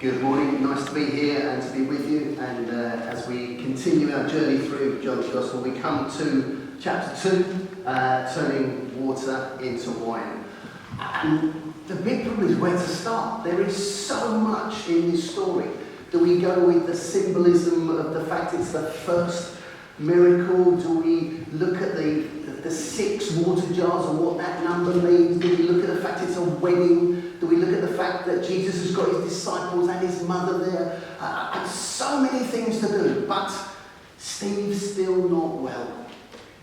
Good morning, nice to be here and to be with you. And as we continue our journey through John's Gospel, we come to chapter 2, turning water into wine. And the big problem is where to start. There is so much in this story. Do we go with the symbolism of the fact it's the first miracle? Do we look at the 6 water jars and what that number means? Do we look at the fact it's a wedding? Do we look at the fact that Jesus has got his disciples and his mother there? And so many things to do, but Steve's still not well.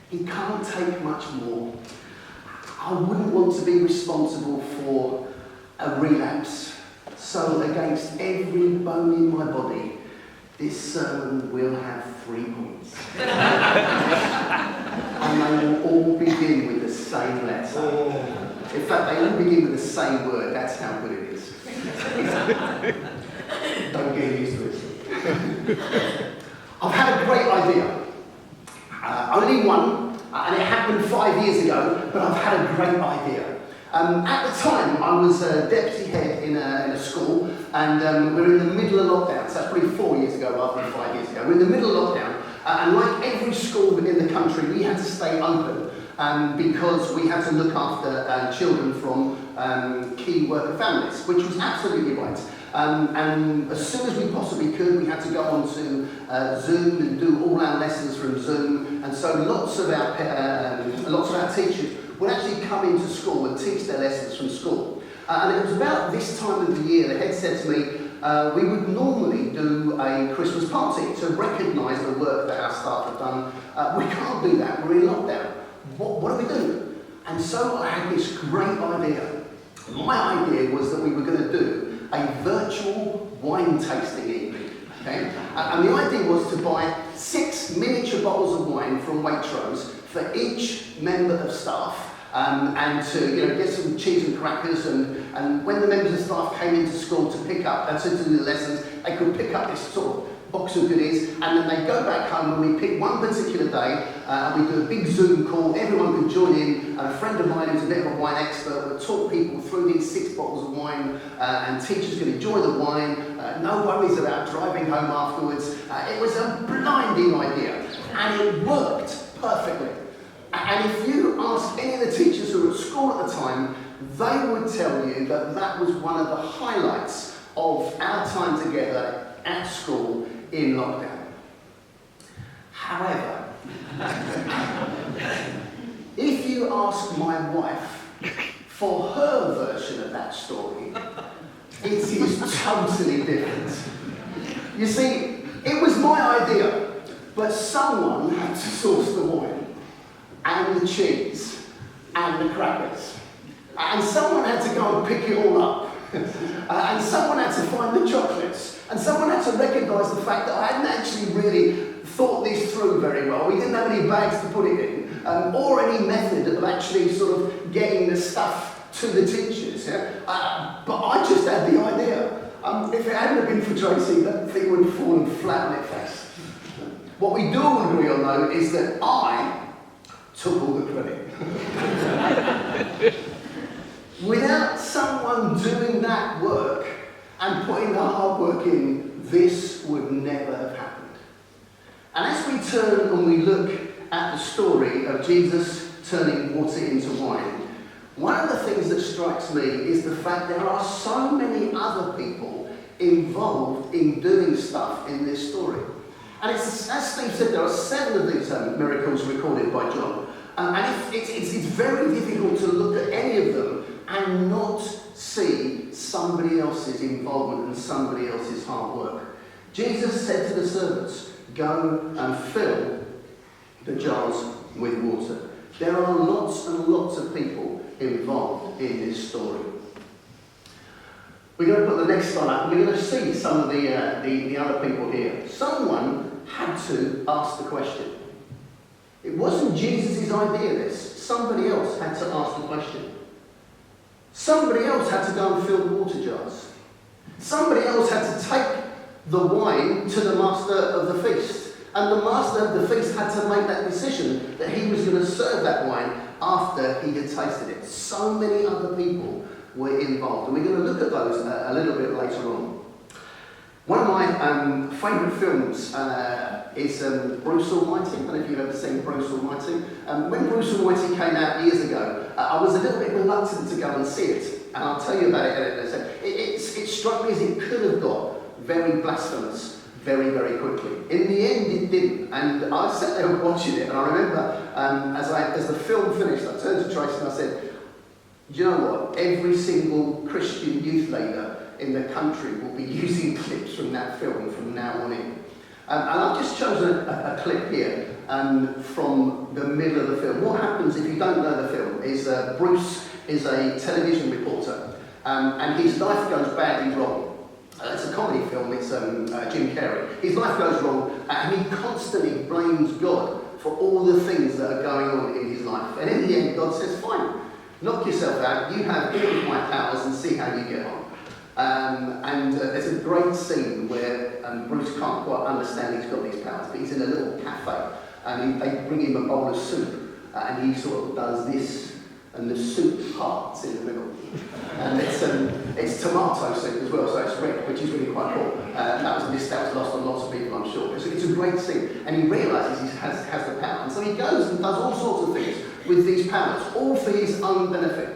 He can't take much more. I wouldn't want to be responsible for a relapse. So against every bone in my body, this sermon will have 3 points. And they will all begin with the same letter. In fact, they all begin with the same word. That's how good it is. Don't get used to it. I've had a great idea. Only one, and it happened 5 years ago, but I've had a great idea. At the time, I was a deputy head in a school, and we were in the middle of lockdown, so that's probably 4 years ago rather than 5 years ago. We're in the middle of lockdown, and like every school within the country, we had to stay open because we had to look after children from key worker families, which was absolutely right. And as soon as we possibly could, we had to go on to Zoom and do all our lessons from Zoom, and so lots of our teachers would actually come into school and teach their lessons from school. And it was about this time of the year, the head said to me, we would normally do a Christmas party to recognise the work that our staff have done. We can't do that, we're in lockdown. What do we do? And so I had this great idea. My idea was that we were going to do a virtual wine tasting evening. Okay? And the idea was to buy 6 miniature bottles of wine from Waitrose for each member of staff. And to get some cheese and crackers, and when the members of staff came into school to pick up, to do the lessons, they could pick up this sort of box of goodies, and then they go back home and we pick one particular day, and we do a big Zoom call, everyone could join in, and a friend of mine who's a bit of a wine expert would talk people through these 6 bottles of wine, and teachers could enjoy the wine, no worries about driving home afterwards. It was a blinding idea, and it worked perfectly. And if you ask any of the teachers who were at school at the time, they would tell you that that was one of the highlights of our time together at school in lockdown. However, if you ask my wife for her version of that story, it is totally different. You see, it was my idea, but someone had to source the wine, and the cheese, and the crackers. And someone had to go and pick it all up. And someone had to find the chocolates. And someone had to recognise the fact that I hadn't actually really thought this through very well. We didn't have any bags to put it in, or any method of actually sort of getting the stuff to the teachers. Yeah? But I just had the idea. If it hadn't been for Tracy, that thing would have fallen flat on its face. What we do all agree on, though, is that I took all the credit. Without someone doing that work and putting the hard work in, this would never have happened. And as we turn and we look at the story of Jesus turning water into wine, one of the things that strikes me is the fact there are so many other people involved in doing stuff in this story. And it's, as Steve said, there are 7 of these miracles recorded by John. And it's very difficult to look at any of them and not see somebody else's involvement and somebody else's hard work. Jesus said to the servants, go and fill the jars with water. There are lots and lots of people involved in this story. We're going to put the next slide up and we're going to see some of the other people here. Someone had to ask the question. It wasn't Jesus' idea, this. Somebody else had to ask the question. Somebody else had to go and fill the water jars. Somebody else had to take the wine to the master of the feast. And the master of the feast had to make that decision that he was going to serve that wine after he had tasted it. So many other people were involved. And we're going to look at those a little bit later on. One of my favourite films is Bruce Almighty. I don't know if you've ever seen Bruce Almighty. When Bruce Almighty came out years ago, I was a little bit reluctant to go and see it. And I'll tell you about it in a second. It struck me as it could have got very blasphemous very, very quickly. In the end, it didn't. And I sat there watching it, and I remember as the film finished, I turned to Tracy and I said, do you know what? Every single Christian youth leader in the country will be using clips from that film from now on in. And I've just chosen a clip here from the middle of the film. What happens, if you don't know the film, is Bruce is a television reporter, and his life goes badly wrong. It's a comedy film, it's Jim Carrey. His life goes wrong, and he constantly blames God for all the things that are going on in his life. And in the end, God says, fine, knock yourself out, you have all of my powers and see how you get on. There's a great scene where Bruce can't quite understand he's got these powers, but he's in a little cafe, and they bring him a bowl of soup, and he sort of does this, and the soup parts in the middle. And it's tomato soup as well, so it's red, which is really quite cool. That was lost on lots of people, I'm sure. It's a great scene, and he realises he has the power. And so he goes and does all sorts of things with these powers, all for his own benefit.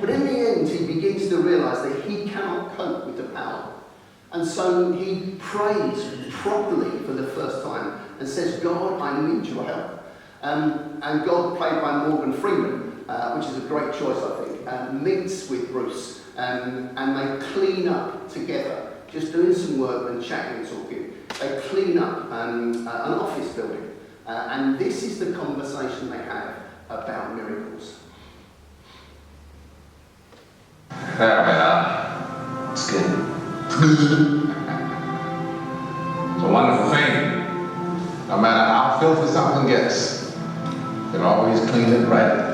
But in the end, he begins to realise that he cannot cope with the power. And so he prays properly for the first time and says, God, I need your help. And God, played by Morgan Freeman, which is a great choice, I think, meets with Bruce, and they clean up together, just doing some work and chatting and talking. They clean up an office building, and this is the conversation they have about miracles. It's good. It's a wonderful thing. No matter how filthy something gets, it always clean it right.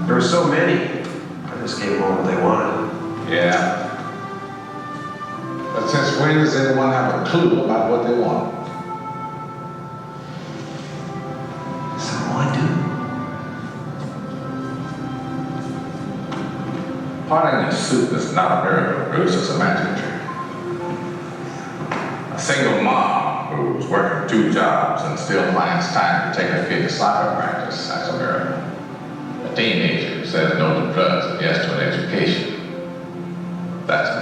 There were so many. I just gave them all what they wanted. Yeah. But since when does anyone have a clue about what they want? So I do. Parting the soup is not a miracle, Bruce, it's a magic trick. A single mom who's working 2 jobs and still finds time to take her kid to soccer practice, that's a miracle. A teenager who says no to drugs and yes to an education, that's a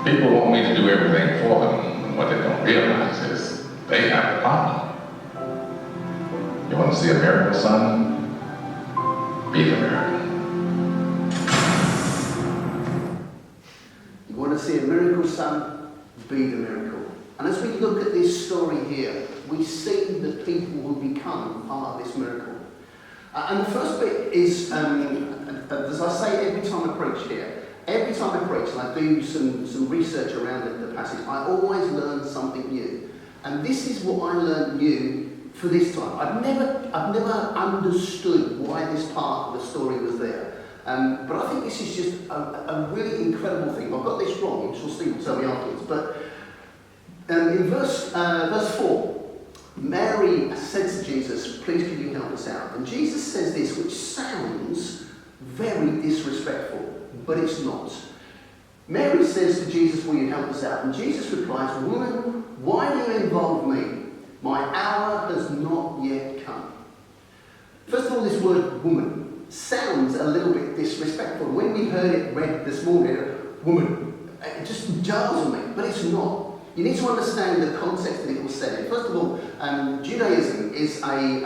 miracle. People want me to do everything for them, and what they don't realize is they have the problem. You want to see a miracle, son? Be the miracle. You want to see a miracle, son? Be the miracle. And as we look at this story here, we see the people who become part of this miracle. And the first bit is, as I say every time I preach here, every time I preach and I do some research around the passage, I always learn something new. And this is what I learned new for this time. I've never understood why this part of the story was there. But I think this is just a really incredible thing. If I've got this wrong, I'm sure Steve will tell me afterwards. But in verse 4, Mary said to Jesus, please can you help us out? And Jesus says this, which sounds very disrespectful, but it's not. Mary says to Jesus, will you help us out? And Jesus replies, woman, why do you involve me? My hour has not yet come. First of all, this word woman sounds a little bit disrespectful. When we heard it read this morning, woman, it just jars on me, but it's not. You need to understand the context that it was said in. First of all, Judaism is a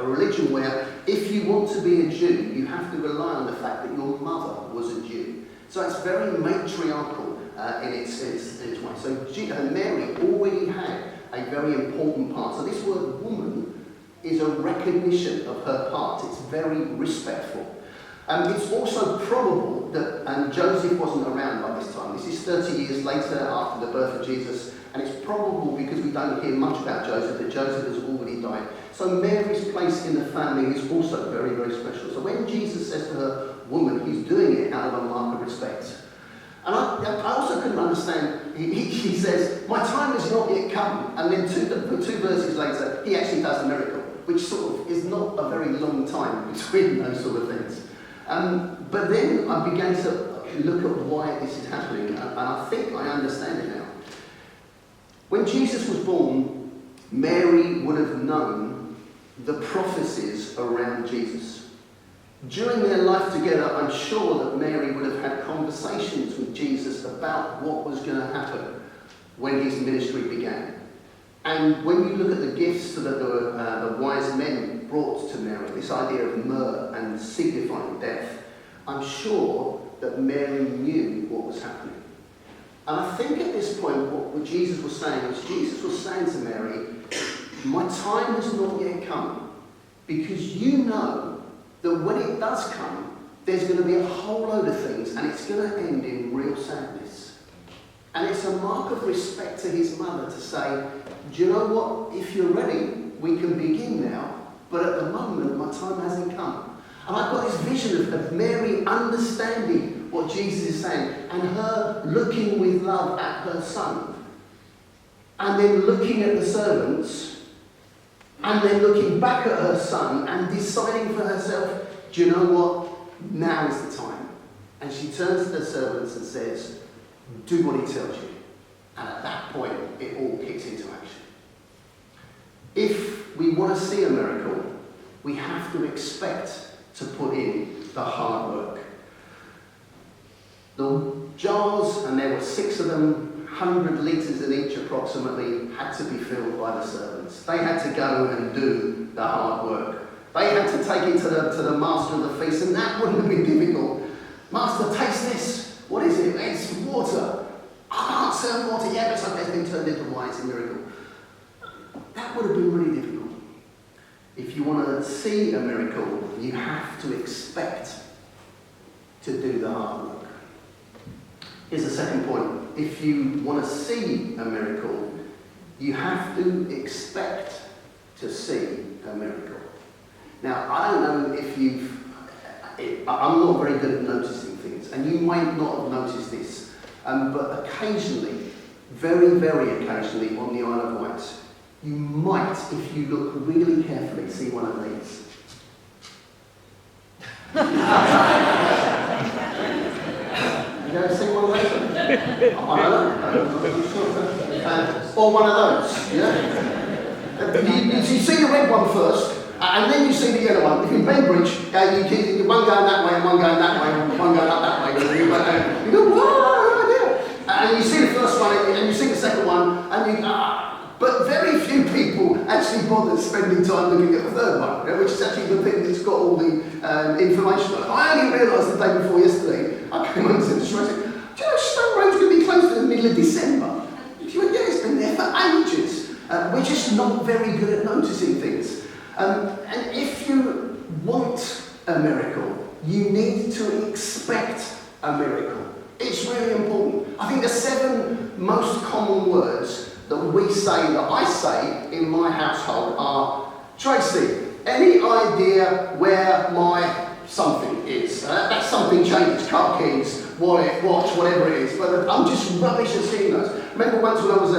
religion where if you want to be a Jew, you have to rely on the fact that your mother was a Jew. So it's very matriarchal in its way. So Mary already had a very important part. So this word woman is a recognition of her part. It's very respectful. It's also probable that Joseph wasn't around by this time. This is 30 years later after the birth of Jesus, and it's probable, because we don't hear much about Joseph, that Joseph has already died. So Mary's place in the family is also very, very special. So when Jesus says to her, woman, he's doing it out of a mark of respect. And I also couldn't understand, he says, my time has not yet come, and then two verses later, he actually does a miracle, which sort of is not a very long time between those sort of things. But then I began to look at why this is happening, and I think I understand it now. When Jesus was born, Mary would have known the prophecies around Jesus. During their life together, I'm sure that Mary would have had conversations with Jesus about what was going to happen when his ministry began. And when you look at the gifts that the wise men brought to Mary, this idea of myrrh and signifying death, I'm sure that Mary knew what was happening. And I think at this point what Jesus was saying to Mary, my time has not yet come, because you know that when it does come, there's going to be a whole load of things, and it's going to end in real sadness. And it's a mark of respect to his mother to say, do you know what, if you're ready, we can begin now, but at the moment my time hasn't come. And I've got this vision of Mary understanding what Jesus is saying, and her looking with love at her son, and then looking at the servants, and then looking back at her son and deciding for herself, do you know what, now is the time. And she turns to the servants and says, do what he tells you. And at that point, it all kicks into action. If we want to see a miracle, we have to expect to put in the hard work. The jars, and there were 6 of them, 100 litres in each approximately, had to be filled by the servants. They had to go and do the hard work. They had to take it to the master of the feast, and that wouldn't have been difficult. Master, taste this. What is it? It's water. I can't serve water yet, but something's been turned into wine. It's a miracle. That would have been really difficult. If you want to see a miracle, you have to expect to do the hard work. Here's the second point. If you want to see a miracle, you have to expect to see a miracle. Now, I don't know if I'm not very good at noticing things, and you might not have noticed this, but occasionally, very, very occasionally on the Isle of Wight, you might, if you look really carefully, see one of these. You ever seen one of those? I don't know. Or one of those, yeah? You see the red one first, and then you see the yellow one. If in Bainbridge, you one going that way and one going that way and one going up that way. And you go, whoa, yeah. And you see the first one and you see the second one, and you but very few people actually bother spending time looking at the third one, which is actually the thing that's got all the information on it. I only realised the day before yesterday, I came home to the show and said, do you know Stone Road's going to be closed in the middle of December? She went, yeah, it's been there for ages. We're just not very good at noticing things. And if you want a miracle, you need to expect a miracle. It's really important. I think the 7 most common words that we say, that I say in my household are, Tracy, any idea where my something is? That something changes, car keys, wallet, watch, whatever it is. But I'm just rubbish at seeing those. Remember once when I was,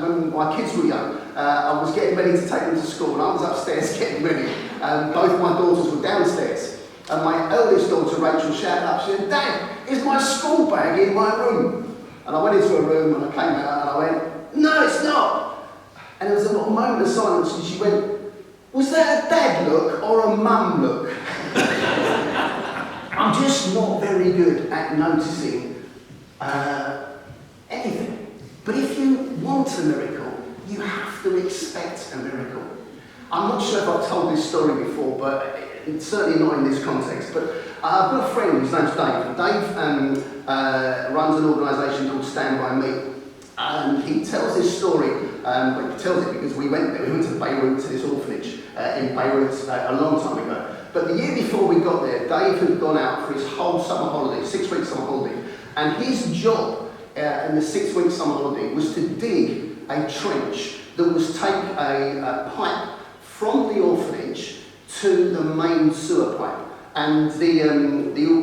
when my kids were young, I was getting ready to take them to school, and I was upstairs getting ready. Both my daughters were downstairs. And my eldest daughter, Rachel, shouted up, she said, Dad, is my school bag in my room? And I went into her room and I came out and I went, no, it's not. And there was a little moment of silence and she went, was that a dad look or a mum look? I'm just not very good at noticing anything. But if you want a miracle, you have to expect a miracle. I'm not sure if I've told this story before, but it's certainly not in this context. But I've got a friend whose name's Dave. Dave runs an organisation called Stand By Me. And he tells this story, but he tells it because we went there. We went to Beirut, to this orphanage in Beirut a long time ago. But the year before we got there, Dave had gone out for his whole summer holiday, 6-week summer holiday. And his job in the 6-week summer holiday was to dig a trench that was take a pipe from the orphanage to the main sewer pipe. And the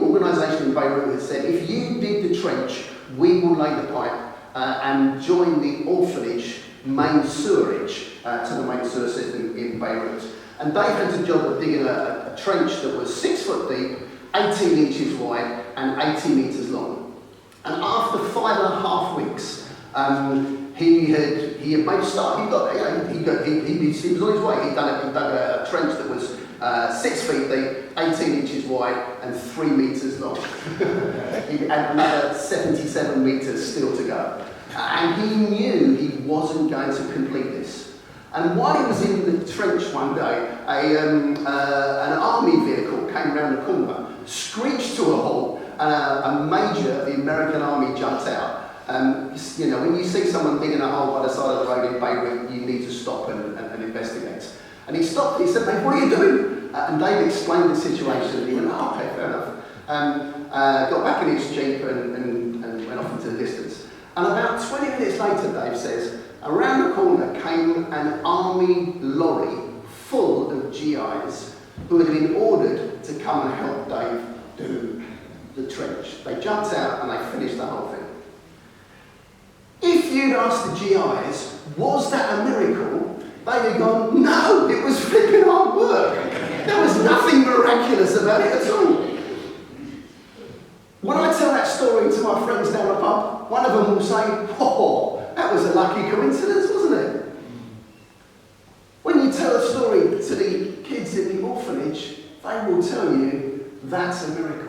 organisation in Beirut had said, if you dig the trench, we will lay the pipe and join the orphanage main sewerage to the main sewer system in Beirut. And Dave had the job of digging a trench that was 6 foot deep, 18 inches wide and 80 metres long. And after 5.5 weeks, he had made a start. He was on his way. He dug a trench that was 6 feet deep, 18 inches wide, and 3 metres long. He had another 77 metres still to go. And he knew he wasn't going to complete this. And while he was in the trench one day, an army vehicle came round the corner, screeched to a halt, a major of the American army jumped out. You know, when you see someone digging a hole by the side of the road in Beirut, you need to stop and investigate. And he stopped, he said, "Mate, what are you doing?" And Dave explained the situation, and he went, "Oh, okay, fair enough." Got back in his Jeep and went off into the distance. And about 20 minutes later, Dave says, around the corner came an army lorry full of GIs who had been ordered to come and help Dave do the trench. They jumped out and they finished the whole thing. If you'd asked the GIs, was that a miracle? They'd have gone, no, it was flipping hard work. There was nothing miraculous about it at all. When I tell that story to my friends down the pub, one of them will say, "Oh, that was a lucky coincidence, wasn't it?" When you tell a story to the kids in the orphanage, they will tell you that's a miracle.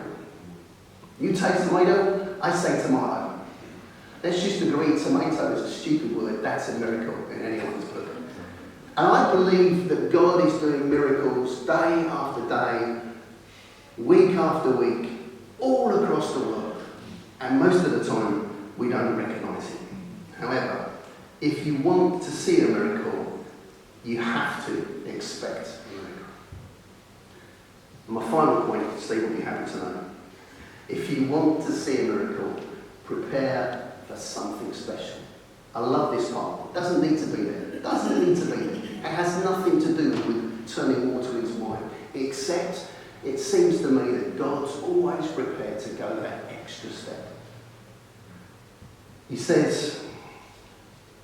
You take tomato, I say tomato. Let's just agree tomato is a stupid word, that's a miracle in anyone's book. And I believe that God is doing miracles day after day, week after week, all across the world. And most of the time, we don't recognise it. However, if you want to see a miracle, you have to expect a miracle. And my final point, Steve will be happy to know. If you want to see a miracle, prepare for something special. I love this part. It doesn't need to be there. It doesn't need to be there. It has nothing to do with turning water into wine, except it seems to me that God's always prepared to go that extra step. He says,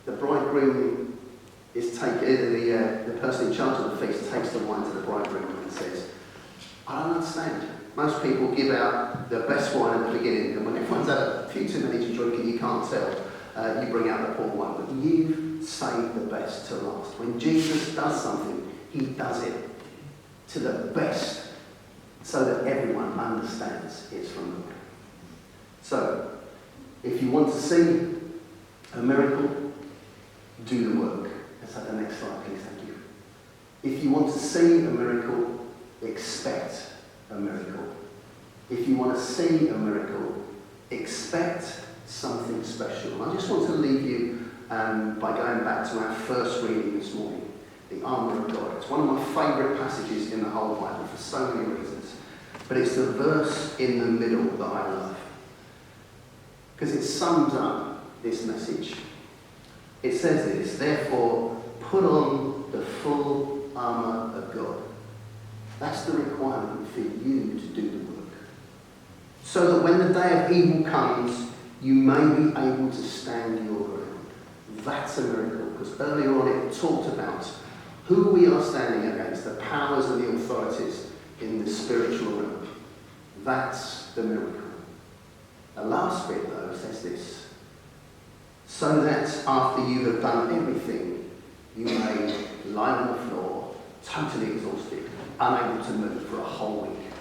the bridegroom is the person in charge of the feast takes the wine to the bridegroom and says, "I don't understand. Most people give out the best wine at the beginning, and when everyone's had a few too many to drink and you can't tell, you bring out the poor one. But you've saved the best to last." When Jesus does something, he does it to the best so that everyone understands it's from God. So, if you want to see a miracle, do the work. Let's have the next slide, please. Thank you. If you want to see a miracle, expect a miracle. If you want to see a miracle, expect something special. And I just want to leave you by going back to our first reading this morning, the armour of God. It's one of my favourite passages in the whole Bible for so many reasons. But it's the verse in the middle that I love, because it sums up this message. It says this: "Therefore, put on the full armour of God." That's the requirement for you to do the work. So that when the day of evil comes, you may be able to stand your ground. That's a miracle, because earlier on it talked about who we are standing against, the powers and the authorities in the spiritual realm. That's the miracle. The last bit, though, says this: so that after you have done everything, you may lie on the floor, totally exhausted, unable to move for a whole week.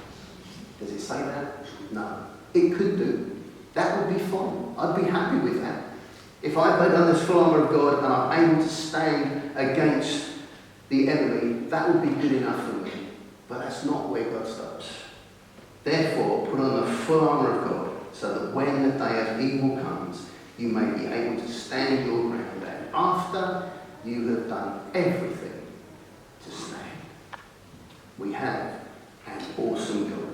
Does it say that? No. It could do. That would be fine. I'd be happy with that. If I've done this full armour of God and I'm able to stand against the enemy, that would be good enough for me. But that's not where God stops. Therefore, put on the full armour of God, so that when the day of evil comes, you may be able to stand your ground. And after you have done everything, to stand. We have an awesome God.